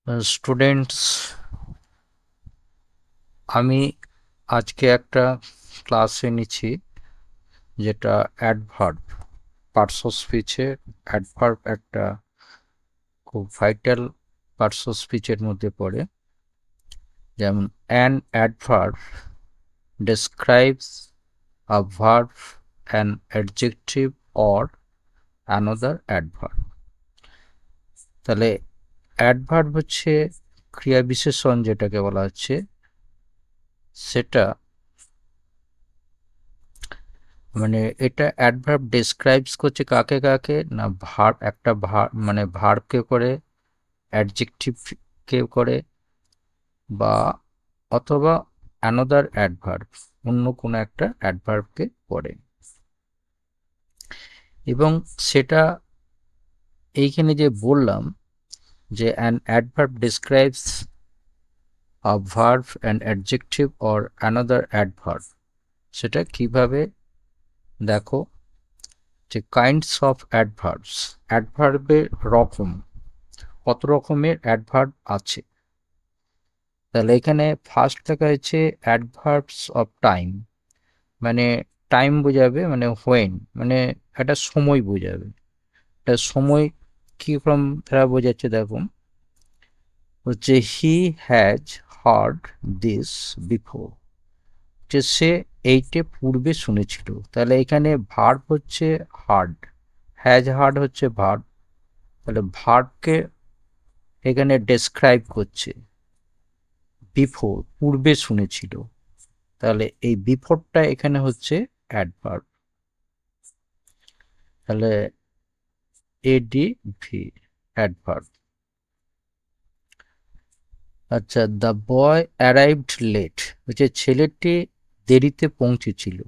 Students, আমি আজকে একটা ক্লাসে নিচ্ছি যেটা অ্যাডভার্ব। পার্টস অফ স্পিচে অ্যাডভার্ব একটা খুব ভাইটাল পার্টস অফ স্পিচের মধ্যে পড়ে। যেমন an adverb describes a verb, an adjective or another adverb। তাহলে অ্যাডভার্ব হচ্ছে ক্রিয়া বিশেষণ, যেটাকে বলা হচ্ছে সেটা, মানে এটা অ্যাডভার্ব ডেসক্রাইবস করছে কাকে কাকে না, ভার্ব, একটা ভার্ব মানে ভার্বকে করে, অ্যাডজেক্টিভকে করে, বা অথবা অ্যানাদার অ্যাডভার্ব, অন্য কোনো একটা অ্যাডভার্বকে করে। এবং সেটা এইখানে যে বললাম যে an adverb describes a verb, an adjective or another adverb, সেটা কিভাবে দেখো যে কাইন্ডস অফ অ্যাডভার্বস, অ্যাডভার্বের রকম, কত রকমের অ্যাডভার্ব আছে। তাহলে এখানে ফার্স্ট লেখা হয়েছে অ্যাডভার্বস অফ টাইম, মানে টাইম বোঝাবে, মানে হোয়েন, মানে একটা সময় বোঝাবে। একটা সময় কীরকম তারা বোঝাচ্ছে দেখুন, হচ্ছে he has hard this before, যে সে এইটে পূর্বে শুনেছিল। তাহলে এখানে ভার্ব হচ্ছে হার্ড, হ্যাজ হার্ড হচ্ছে ভার্ব, তাহলে ভার্বকে এখানে ডেসক্রাইব করছে, বিফোর পূর্বে শুনেছিল, তাহলে এই বিফোরটা এখানে হচ্ছে অ্যাডভার্ব। তাহলে এডিভি অ্যাডভার্ব। আচ্ছা, দ্য বয় অ্যারাইভড লেট, হচ্ছে ছেলেটি দেরিতে পৌঁছেছিল,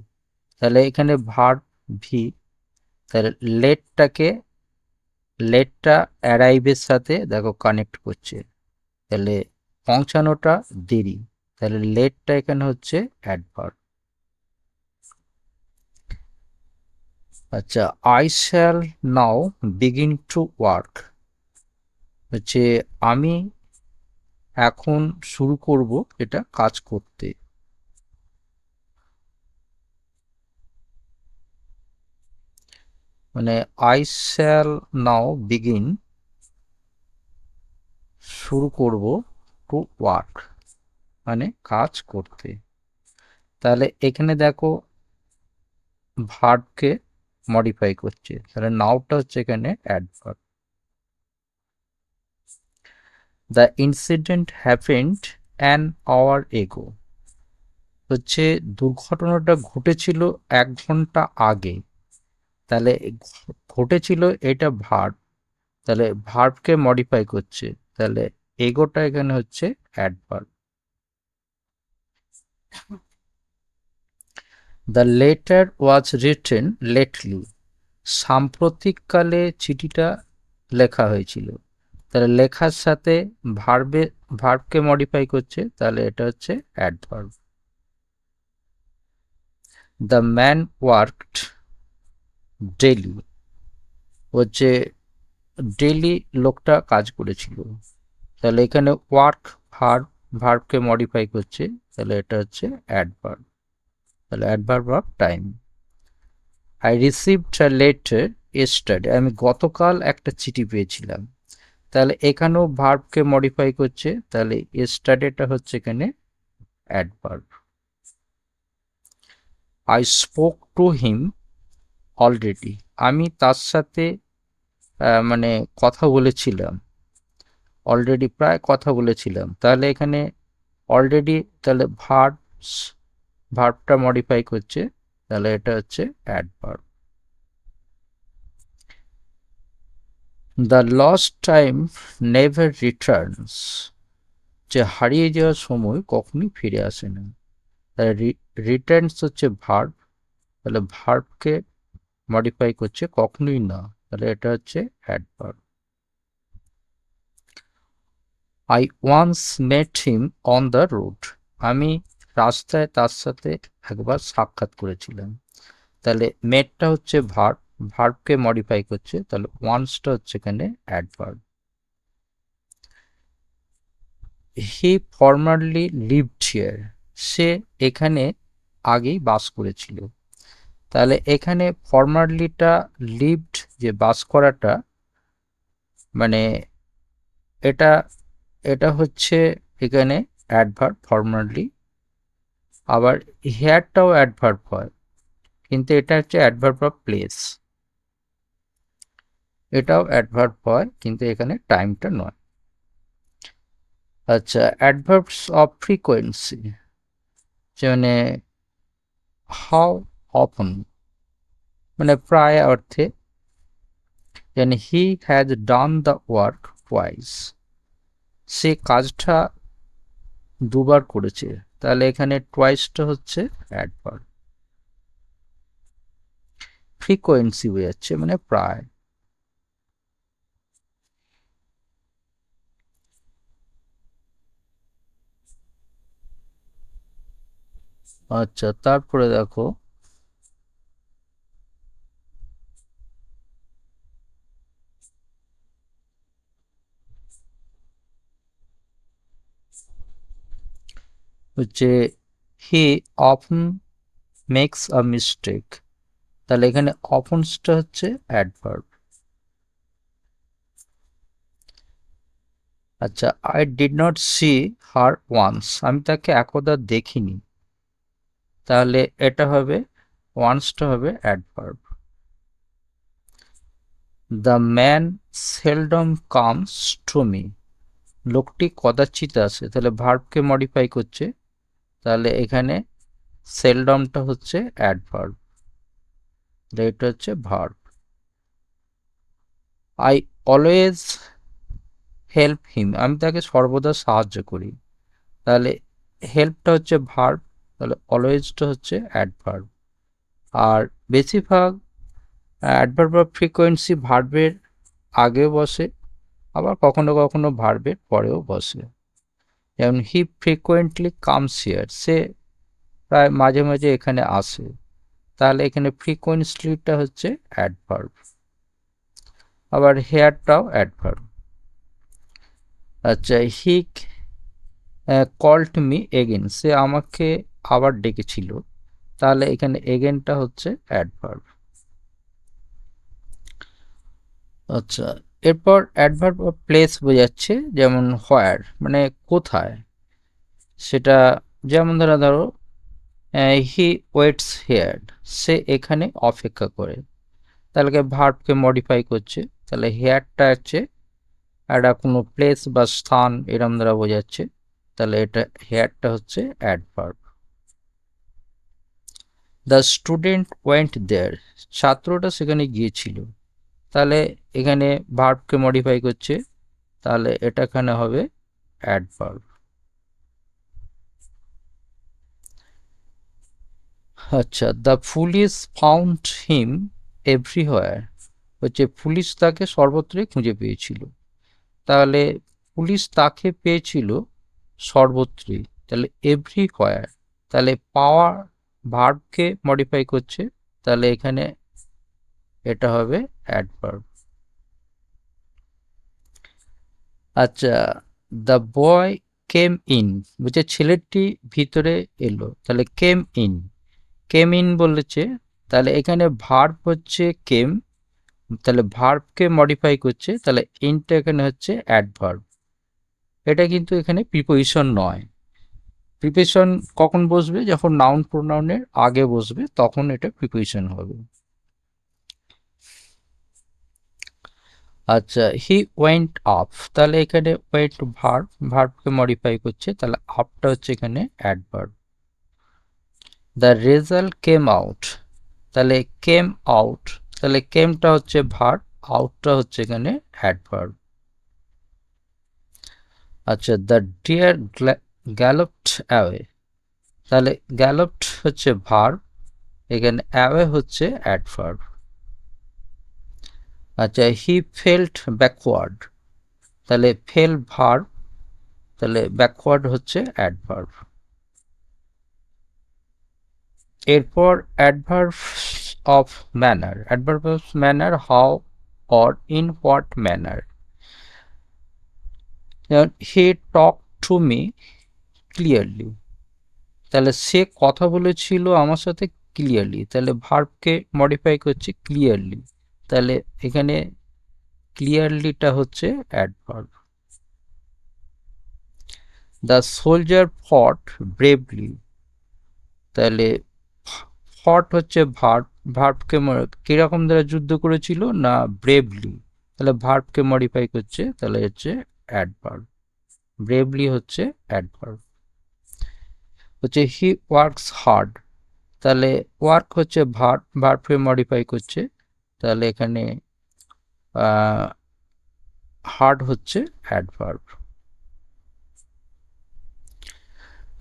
তাহলে এখানে ভার্ব ভি, তাহলে লেটটা অ্যারাইভের সাথে দেখো কানেক্ট করছে, তাহলে পৌঁছানোটা দেরি, তাহলে লেটটা এখানে হচ্ছে অ্যাডভার্ব। আচ্ছা, I shall now begin to work, হচ্ছে আমি এখন শুরু করব এটা কাজ করতে। মানে আই শ্যাল নাও বিগিন, শুরু করব, টু ওয়ার্ক মানে কাজ করতে। তাহলে এখানে দেখো ভার্বকে মডিফাই করছে, তাহলে নাওটা হচ্ছে এখানে adverb. The incident happened an hour ago, হচ্ছে দুর্ঘটনাটা ঘটেছিল 1 ঘন্টা আগে, তাহলে ঘটেছিল এটা ভার্ব, তাহলে ভার্বকে মডিফাই করছে, তাহলে এগোটা এখানে হচ্ছে adverb. The letter was written lately, সাম্প্রতিককালে চিঠিটা লেখা হয়েছিল, তাহলে লেখার সাথে ভার্বকে মডিফাই করছে, তাহলে এটা হচ্ছে adverb. The man worked daily, হচ্ছে ডেলি লোকটা কাজ করেছিল, তাহলে এখানে ওয়ার্ক ভার্বকে মডিফাই করছে, তাহলে এটা হচ্ছে অ্যাডভার্ব, তাহলে adverb of time. I received a letter yesterday, আমি গতকাল একটা চিঠি পেয়েছিলাম, তাহলে এখানেও ভার্বকে মডিফাই করছে, তাহলে ইয়েস্টারডেটা হচ্ছে এখানে adverb. I spoke to him already, আমি তার সাথে মানে কথা বলেছিলাম, অলরেডি প্রায় কথা বলেছিলাম, তাহলে এখানে অলরেডি, তাহলে ভার্বটা মডিফাই করছে, তাহলে এটা হচ্ছে adverb. The lost time never Returns, যে হারিয়ে যাওয়ার সময় কখনই ফিরে আসে না, তাহলে রিটার্নস হচ্ছে ভার্ব, তাহলে ভার্বকে মডিফাই করছে কখনোই না, তাহলে এটা হচ্ছে adverb. I once met him on the road, আমি রাস্তায় তার সাথে একবার সাক্ষাৎ করেছিলাম, তাহলে মেটটা হচ্ছে ভার্বকে মডিফাই করছে, তাহলে ওয়ান্সটা হচ্ছে এখানে adverb. He formerly lived here, সে এখানে আগেই বাস করেছিল। তাহলে এখানে ফর্মারলিটা লিভড যে বাস করাটা মানে এটা এটা হচ্ছে এখানে অ্যাডভার্ব ফর্মারলি, আবার হেয়ারটাও অ্যাডভার্ব হয়, কিন্তু এটা হচ্ছে অ্যাডভার্ব অফ প্লেস, এটাও অ্যাডভার্ব হয় কিন্তু এখানে টাইমটা নয়। আচ্ছা, অ্যাডভার্বস অফ ফ্রিকোয়েন্সি মানে হাউ অফন, মানে প্রায় অর্থে, যেন he has done the work twice, সে কাজটা দুবার করেছে, তাহলে এখানে টুয়াইসটা হচ্ছে অ্যাডভার্ব। ফ্রিকোয়েন্সি বোঝাচ্ছে মানে প্রায়। আচ্ছা, তারপরে দেখো হচ্ছে হি অফন মেক্স আ মিস্টেক, তাহলে এখানে অফনসটা হচ্ছে অ্যাডভার্ব। আচ্ছা, I did not see her once, আমি তাকে একদা দেখিনি, তাহলে এটা হবে ওয়ান্সটা হবে adverb. The man seldom comes to me, লোকটি কদাচিৎ আসে, তাহলে ভার্বকে মডিফাই করছে, তাহলে এখানে সেলডমটা হচ্ছে অ্যাডভার্ব, এটা হচ্ছে verb. I always help him, আমি তাকে সর্বদা সাহায্য করি, তাহলে হেল্পটা হচ্ছে ভার্ব, তাহলে অলওয়েজটা হচ্ছে অ্যাডভার্ব। আর বেশিরভাগ অ্যাডভার্ব অফ ফ্রিকোয়েন্সি ভার্বের আগে বসে, আবার কখনো কখনো ভার্বের পরেও বসে। যেমন হি ফ্রিকোয়েন্টলি কামস হিয়ার, সে প্রায় মাঝে মাঝে এখানে আসে, তাহলে এখানে ফ্রিকোয়েন্টলিটা হচ্ছে অ্যাডভার্ব, আবার হেয়ারটাও অ্যাডভার্ব। আচ্ছা, হি কল্ড মি এগেন, সে আমাকে আবার ডেকেছিল, তাহলে এখানে এগেনটা হচ্ছে অ্যাডভার্ব। আচ্ছা, এরপর অ্যাডভার্ব অফ প্লেস বোঝাচ্ছে, যেমন হোয়ার মানে কোথায়, সেটা যেমন ধরো হি ওয়েটস হেয়ার, সে এখানে অপেক্ষা করে, তাহলে ভার্বকে মডিফাই করছে, তাহলে হেয়ারটা হচ্ছে একটা কোনো প্লেস বা স্থান এরম দ্বারা বোঝাচ্ছে, তাহলে এটা হেয়ারটা হচ্ছে adverb. The student went there, ছাত্রটা সেখানে গিয়েছিল, তাহলে এখানে ভার্বকে মডিফাই করছে, তাহলে এটা এখানে হবে অ্যাডভার্ব। আচ্ছা, the police found him everywhere, হচ্ছে পুলিশ তাকে সর্বত্রই খুঁজে পেয়েছিল, তাহলে পুলিশ তাকে পেয়েছিল সর্বত্রই, তাহলে এভরিহোয়ার, তাহলে পাওয়ার ভার্বকে মডিফাই করছে, তাহলে এখানে এটা হবে অ্যাডভার্ব। আচ্ছা, দ্য বয় কেম ইন, বলছে ছেলেটি ভিতরে এলো, তাহলে কেম ইন, কেম ইন বলেছে, তাহলে এখানে ভার্ব হচ্ছে কেম, তাহলে ভার্বকে মডিফাই করছে, তাহলে ইনটা এখানে হচ্ছে অ্যাডভার্ব। এটা কিন্তু এখানে প্রিপোজিশন নয়, প্রিপোজিশন কখন বসবে, যখন নাউন প্রোনাউনের আগে বসবে তখন এটা প্রিপোজিশন হবে। আচ্ছা, হি ওয়েন্ট আপ, তাহলে এখানে ওয়েন্ট ভার্ব, ভার্বকে মডিফাই করছে, তাহলে আপটা হচ্ছে এখানে adverb. The result came out, তাহলে কেম আউট, তাহলে কেমটা হচ্ছে ভার্ব, আউটটা হচ্ছে এখানে অ্যাডভার্ব। আচ্ছা, দ্য ডিয়ার গ্যালপড অ্যাওয়ে, তাহলে গ্যালপড হচ্ছে ভার্ব, এখানে অ্যাওয়ে হচ্ছে অ্যাডভার্ব। আচ্ছা, হি ফেল্ট ব্যাকওয়ার্ড, তাহলে ফেল ভার্ব, তাহলে ব্যাকওয়ার্ড হচ্ছে অ্যাডভার্ব। এরপর adverbs of manner, adverb of manner how or in what manner, যেমন হি টক টু মি ক্লিয়ারলি, তাহলে সে কথা বলেছিল আমার সাথে ক্লিয়ারলি, তাহলে ভার্বকে মডিফাই করছে ক্লিয়ারলি, তাহলে এখানে ক্লিয়ারলিটা হচ্ছে অ্যাডভার্ব। দ্য সোলজার ফট ব্রেভলি, তাহলে ফট হচ্ছে ভার্ব, ভার্বকে কিরকম দ্বারা যুদ্ধ করেছিল না ব্রেভলি, তাহলে ভার্বকে মডিফাই করছে, তাহলে হচ্ছে অ্যাডভার্ব, ব্রেভলি হচ্ছে অ্যাডভার্ব। হচ্ছে হি ওয়ার্কস হার্ড, তাহলে ওয়ার্ক হচ্ছে ভার্ব, ভার্বকে মডিফাই করছে, তাহলে এখানে হার্ড হচ্ছে অ্যাডভার্ব।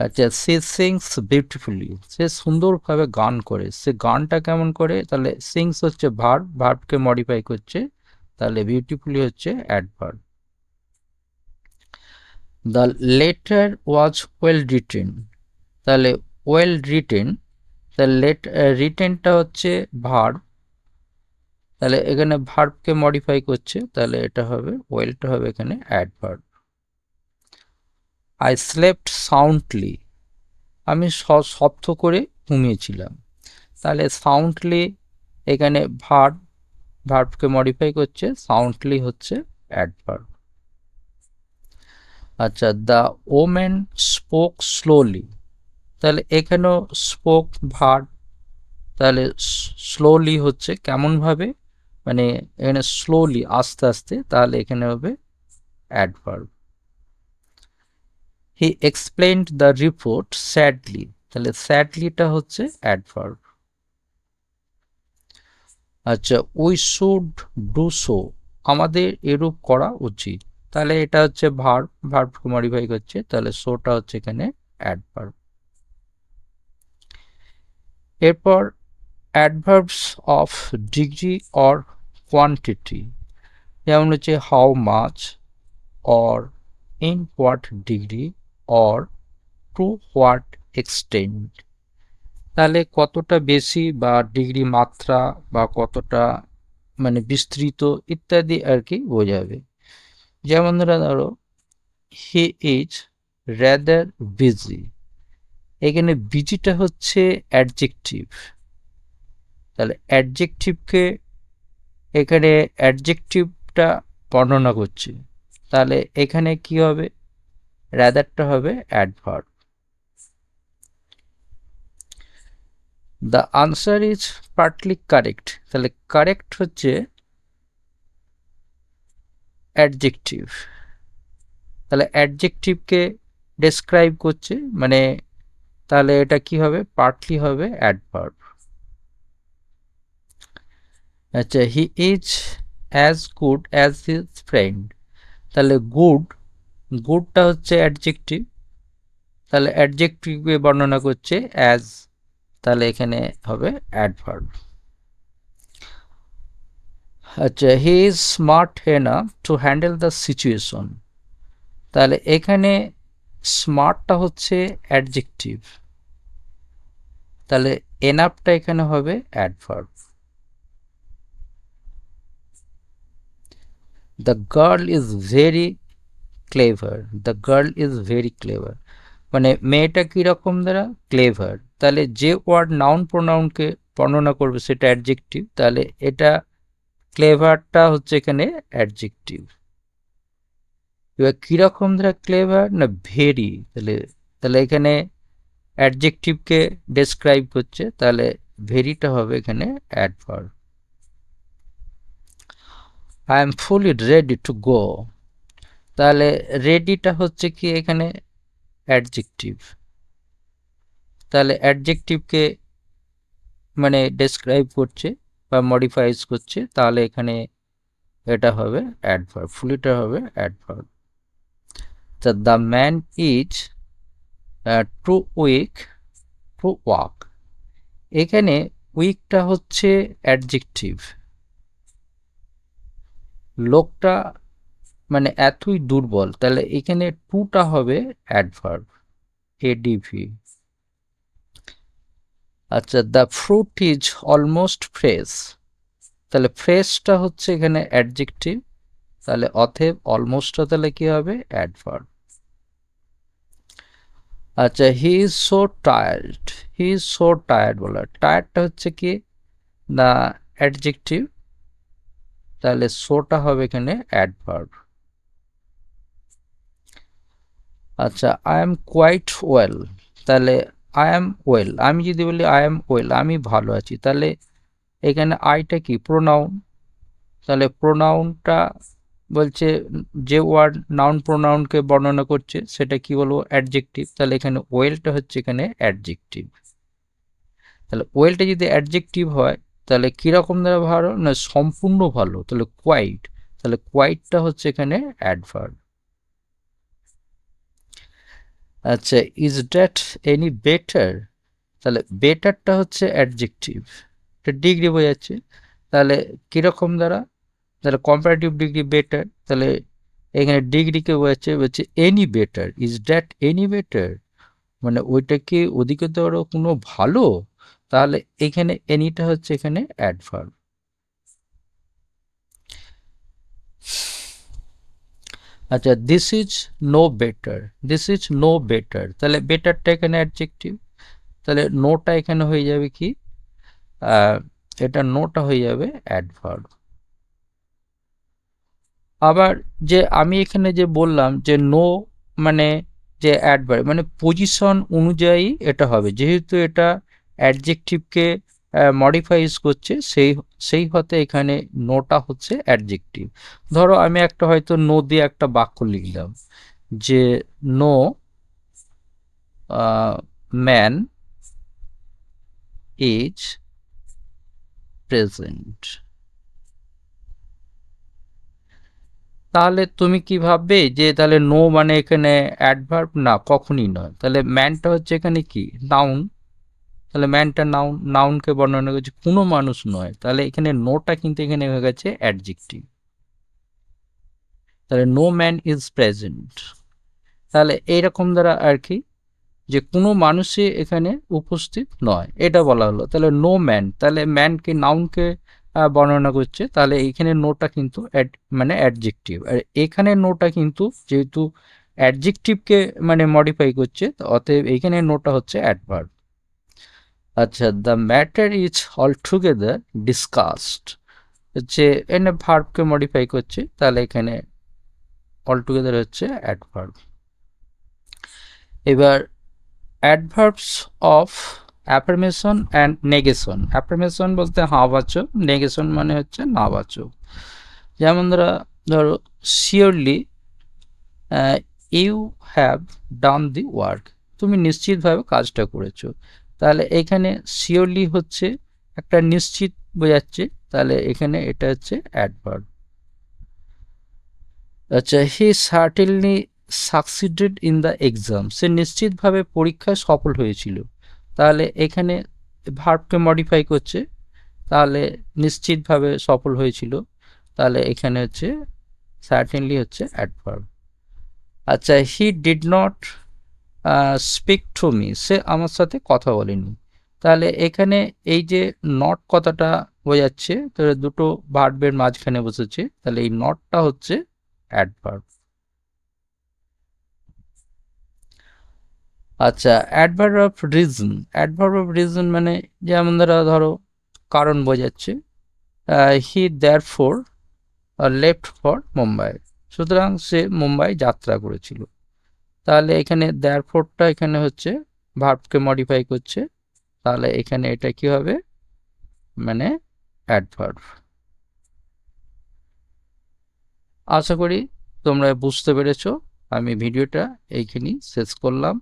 আচ্ছা, সে সিংস বিউটিফুলি, সে সুন্দরভাবে গান করে, সে গানটা কেমন করে, তাহলে সিংস হচ্ছে ভার্ব, ভার্বকে মডিফাই করছে, তাহলে বিউটিফুলি হচ্ছে adverb. The letter was well written, তাহলে ওয়েল রিটেন, তাহলে রিটেনটা হচ্ছে ভার্ব, তাহলে এখানে ভার্বকে মডিফাই করছে, তাহলে এটা হবে ওয়েলটা হবে এখানে অ্যাডভার্ব। আই স্লেপ্ট সাউন্ডলি, আমি শব্দ করে ঘুমিয়েছিলাম, তাহলে সাউন্ডলি এখানে ভার্ব, ভার্বকে মডিফাই করছে, সাউন্ডলি হচ্ছে অ্যাডভার্ব। আচ্ছা, দ্য ওমেন স্পোক স্লোলি, তাহলে এখানেও স্পোক ভার্ব, তাহলে স্লোলি হচ্ছে কেমনভাবে, মানে এখানে স্লোলি আস্তে আস্তে, তাহলে এখানে হবে adverb. He explained the report sadly, তাহলে স্যাডলিটা হচ্ছে অ্যাডভার্ব। আচ্ছা, উই শুড ডু সো, আমাদের এরূপ করা উচিত, তাহলে এটা হচ্ছে ভার্ব, ভার্বকে মডিফাই করছে, তাহলে সোটা হচ্ছে এখানে অ্যাডভার্ব। এরপর adverbs of degree or quantity, যেমন হচ্ছে how much, or in what degree, or to what extent, তাহলে কতটা বেশি বা ডিগ্রি মাত্রা বা কতটা মানে বিস্তৃত ইত্যাদি আর কি বোঝাবে। যেমন ধরো হি ইজ রেদার বিজি, এখানে বিজিটা হচ্ছে অ্যাডজেক্টিভ, তাহলে অ্যাডজেক্টিভকে এখানে অ্যাডজেক্টিভটা বর্ণনা করছে, তাহলে এখানে কি হবে, রেদারটা হবে adverb. The answer is partly correct, তাহলে কারেক্ট হচ্ছে অ্যাডজেক্টিভ, তাহলে অ্যাডজেক্টিভকে ডেসক্রাইব করছে, মানে তাহলে এটা কি হবে, পার্টলি হবে অ্যাডভার্ব। আচ্ছা, he is as good as his friend, তাহলে গুড, গুডটা হচ্ছে অ্যাডজেক্টিভ, তাহলে অ্যাডজেক্টিভকে বর্ণনা করছে অ্যাজ, তাহলে এখানে হবে অ্যাডভার্ব। আচ্ছা, he is smart enough to handle the situation, তাহলে এখানে স্মার্টটা হচ্ছে অ্যাডজেক্টিভ, তাহলে এনাফটা এখানে হবে adverb. The girl is very clever, the girl is very clever, মানে মেয়েটা কীরকম দ্বারা ক্লেভার, তাহলে যে ওয়ার্ড নাউন প্রোনাউনকে বর্ণনা করবে সেটা অ্যাডজেক্টিভ, তাহলে এটা ক্লেভারটা হচ্ছে এখানে অ্যাডজেক্টিভ। এবার কীরকম দ্বারা ক্লেভার না ভেরি, তাহলে তাহলে এখানে অ্যাডজেক্টিভকে ডেসক্রাইব করছে, তাহলে ভেরিটা হবে এখানে adverb. I am fully ready to go, তাহলে রেডিটা হচ্ছে কি এখানে অ্যাডজেক্টিভ, তাহলে অ্যাডজেক্টিভকে মানে ডেসক্রাইব করছে বা মডিফাইজ করছে, তাহলে এখানে এটা হবে অ্যাডভার্ব, ফুলিটা হবে অ্যাডভার্ব। তা the man is too weak to walk, এখানে উইকটা হচ্ছে অ্যাডজেক্টিভ, লোকটা মানে এতই দুর্বল, তাহলে এখানে টুটা হবে অ্যাডভার্ব, এডিভি। আচ্ছা, the fruit is almost fresh, তাহলে ফ্রেশটা হচ্ছে এখানে অ্যাডজেক্টিভ, তাহলে অতএব অলমোস্টটা তাহলে কি হবে অ্যাডভার্ব। আচ্ছা, he is so tired, he is so tired বলা, টায়ার্ডটা হচ্ছে কি না অ্যাডজেক্টিভ, তাহলে সোটা হবে এখানে অ্যাডভার্ব। আচ্ছা, আই এম কোয়াইট ওয়েল, তাহলে আই এম ওয়েল, আমি যদি বলি আই এম ওয়েল আমি ভালো আছি, তাহলে এখানে আইটা কি প্রোনাউন, তাহলে প্রোনাউনটা বলছে যে ওয়ার্ড নাউন প্রোনাউনকে বর্ণনা করছে সেটা কি বলবো অ্যাডজেক্টিভ, তাহলে এখানে ওয়েলটা হচ্ছে এখানে অ্যাডজেক্টিভ। তাহলে ওয়েলটা যদি অ্যাডজেক্টিভ হয় তাহলে কিরকম দ্বারা ভালো না সম্পূর্ণ ভালো, তাহলে কোয়াইট, তাহলে কোয়াইটটা হচ্ছে এখানে অ্যাডভার্ব। আচ্ছা, ইজ দ্যাট এনি বেটার, তাহলে বেটারটা হচ্ছে অ্যাডজেক্টিভ, এটা ডিগ্রি বোঝাচ্ছে, তাহলে কিরকম দ্বারা, তাহলে কম্পারেটিভ ডিগ্রি বেটার, তাহলে এখানে ডিগ্রিকে বোঝাচ্ছে বলছে any better, is that any better মানে ওইটা কি ওদিকে তো আরো কোনো ভালো, তাহলে এখানে এনিটা হচ্ছে এখানে অ্যাডভার্ব। আচ্ছা, this is no better, this is no better, তাহলে বেটারটা এখানে অ্যাডজেক্টিভ, তাহলে নোটা এখানে হয়ে যাবে কি এটা নোটা হয়ে যাবে অ্যাডভার্ব। আবার যে আমি এখানে যে বললাম যে নো মানে যে অ্যাডভার্ব মানে পজিশন অনুযায়ী এটা হবে, যেহেতু এটা অ্যাডজেক্টিভকে মডিফাইজ করছে সেই সেই হতে এখানে নোটা হচ্ছে অ্যাডজেক্টিভ। ধরো আমি একটা হয়তো নো দিয়ে একটা বাক্য লিখলাম যে নো ম্যান ইজ প্রেজেন্ট, তাহলে তুমি কি ভাববে যে তাহলে নো মানে এখানে অ্যাডভার্ব, না কখনই নয়, তাহলে ম্যানটা হচ্ছে এখানে কি নাউন, তাহলে ম্যানটা নাউন, নাউনকে বর্ণনা করছে কোনো মানুষ নয়, তাহলে এখানে নোটা কিন্তু এখানে হয়ে গেছে অ্যাডজেক্টিভ, তাহলে নো ম্যান ইজ প্রেজেন্ট, তাহলে এইরকম দ্বারা আর কি যে কোনো মানুষই এখানে উপস্থিত নয় এটা বলা হলো, তাহলে নো ম্যান, তাহলে ম্যানকে নাউনকে বর্ণনা করছে, তাহলে এইখানে নোটা কিন্তু মানে অ্যাডজেক্টিভ, আর এখানে নোটা কিন্তু যেহেতু অ্যাডজেক্টিভকে মানে মডিফাই করছে অতএব এইখানে নোটা হচ্ছে অ্যাডভার্ব। আচ্ছা, the matter is altogether discussed হচ্ছে এনে ভার্বকে মডিফাই করছে, তাহলে এখানে অলটুগেদার হচ্ছে অ্যাডভার্ব। এবার adverbs of affirmation and negation, affirmation বলতে হাবাচক, নেগেশন মানে হচ্ছে নাবাচক। যেমন ধরো surely you have done the work, তুমি নিশ্চিতভাবে কাজটা করেছো, তাহলে এখানে শিওরলি হচ্ছে একটা নিশ্চিত বোঝাচ্ছে, তাহলে এখানে এটা হচ্ছে অ্যাডভার্ব। আচ্ছা, he certainly succeeded in the exam, সে নিশ্চিতভাবে পরীক্ষায় সফল হয়েছিল, তাহলে এখানে ভার্বকে মডিফাই করছে, তাহলে নিশ্চিতভাবে সফল হয়েছিল, তাহলে এখানে হচ্ছে সার্টেনলি হচ্ছে অ্যাডভার্ব। আচ্ছা, he did not speak to me, সে আমার সাথে কথা বলেনি, তাহলে এখানে এই যে নট কথাটা বোঝাচ্ছে, তাহলে দুটো ভার্বের মাঝখানে বসেছে, তাহলে এই নটটা হচ্ছে অ্যাডভার্ব। আচ্ছা, adverb of reason, adverb of reason মানে যেমন ধরো কারণ বোঝাচ্ছে, হি দেয়ারফোর লেফট ফর মুম্বাই, সুতরাং সে মুম্বাই যাত্রা করেছিল, তাহলে এখানে দেয়ারফোরটা এখানে হচ্ছে ভার্বকে মডিফাই করছে, তাহলে এখানে এটা কি হবে মানে অ্যাডভার্ব। আশা করি তোমরা বুঝতে পেরেছো, আমি ভিডিওটা এইখানেই শেষ করলাম।